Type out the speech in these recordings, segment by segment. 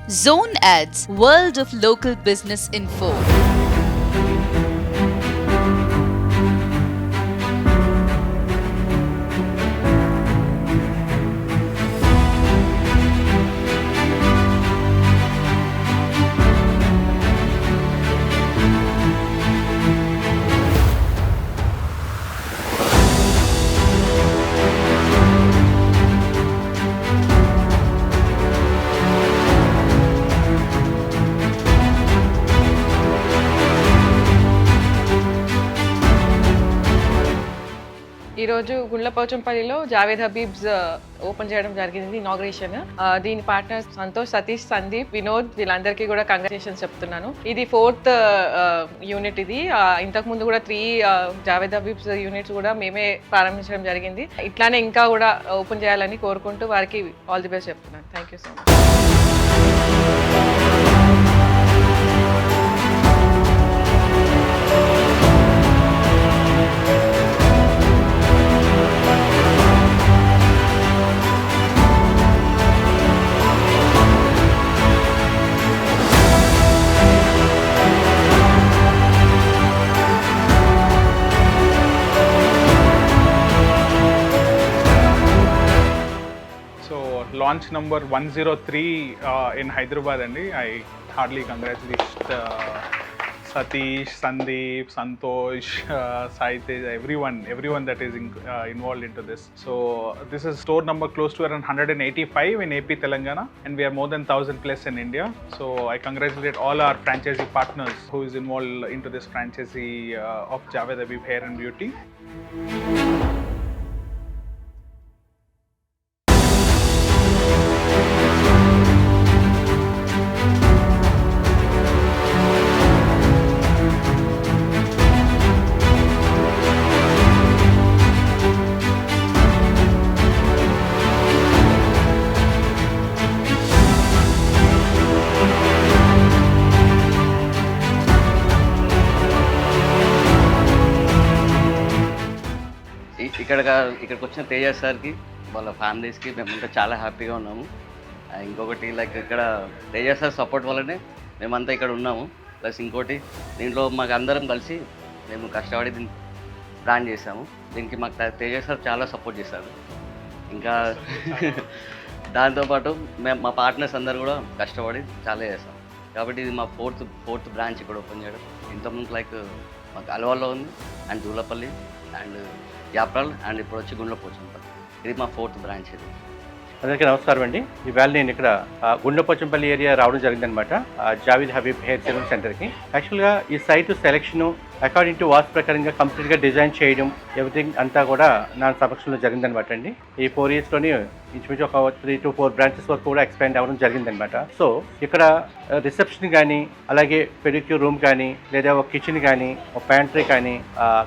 Zone Ads, World of Local Business Info. ఈరోజు గుండ్లపోచంపల్లిలో Javed Habib's open చేయడం జరిగింది ఇనాగ్రేషన్. దీని పార్ట్నర్స్ సంతోష్, సతీష్, సందీప్, వినోద్ వీళ్ళందరికీ కూడా కంగ్రాచులేషన్స్ చెప్తున్నాను. ఇది 4th యూనిట్. ఇది ఇంతకు ముందు కూడా 3 జావేద్ హబీబ్స్ యూనిట్స్ కూడా మేమే ప్రారంభించడం జరిగింది. ఇట్లానే ఇంకా కూడా ఓపెన్ చేయాలని కోరుకుంటూ వారికి ఆల్ ది బెస్ట్ చెప్తున్నాను. Thank you so much. Launch number 103 in Hyderabad andi. I hardly congratulate Satish, Sandeep, Santosh, Saitesh, everyone that is involved into this. So this is store number close to around 185 in AP Telangana, and we are more than 1,000 plus in India. So I congratulate all our franchisee partners who is involved into this franchisee of Javed Habib Hair and Beauty. ఇక్కడికి వచ్చిన తేజ సార్కి వాళ్ళ ఫ్యామిలీస్కి మేమంతా చాలా హ్యాపీగా ఉన్నాము. ఇంకొకటి లైక్ ఇక్కడ తేజ సార్ సపోర్ట్ వల్లనే మేమంతా ఇక్కడ ఉన్నాము. ప్లస్ ఇంకోటి దీంట్లో మాకు అందరం కలిసి మేము కష్టపడి దీన్ని ప్లాన్ చేసాము. దీనికి మాకు తేజ సార్ చాలా సపోర్ట్ చేశారు. ఇంకా దాంతోపాటు మేము మా పార్ట్నర్స్ అందరు కూడా కష్టపడి చాలా చేస్తాం. కాబట్టి ఇది మా ఫోర్త్ బ్రాంచ్ ఇక్కడ ఓపెన్ చేయడం. ఇంతకుముందు లైక్ మాకు అలవాలో ఉంది and Dulapalli and Yapral and ఇప్పుడు వచ్చి గుండ్లపోచంపల్లి. ఇది మా 4th బ్రాంచ్. ఇది అందరికీ నమస్కారం అండి. ఈవేళ నేను ఇక్కడ గుండ్లపోచంపల్లి ఏరియా రావడం జరిగిందనమాట, జావేద్ హబీబ్ హెయిర్ సెలూన్ సెంటర్కి. యాక్చువల్గా ఈ site selection according to vastu ప్రకారంగా కంప్లీట్గా డిజైన్ చేయడం ఎవ్రీథింగ్ అంతా కూడా నా సమక్షంలో జరిగిందనమాట అండి. ఈ 4 yearsలోని ఇంచుమించు ఒక 3 to 4 బ్రాంచెస్ వరకు కూడా ఎక్స్పాండ్ అవ్వడం జరిగిందనమాట. సో ఇక్కడ రిసెప్షన్ కానీ, అలాగే పెడిక్యూర్ రూమ్ కానీ, లేదా ఒక కిచెన్ కానీ, ఒక ప్యాంట్రీ కానీ,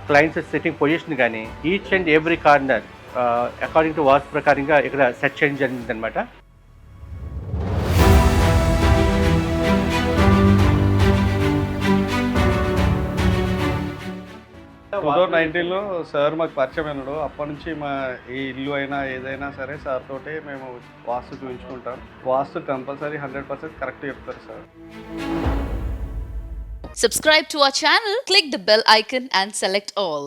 క్లయింట్స్ సిట్టింగ్ పొజిషన్ కానీ, each and every corner according to vastu ప్రకారంగా ఇక్కడ సెట్ చేయడం జరిగిందనమాట. ఫోర్ 19లో సార్ మాకు పరిచయం అయినాడు. అప్పటి నుంచి మా ఈ ఇల్లు అయినా ఏదైనా సరే సార్ తోటే మేము వాస్తు చూపించుకుంటాం. వాస్తు కంపల్సరీ 100% కరెక్ట్ చెప్తారు sir. Subscribe to our channel, click the bell icon and select all.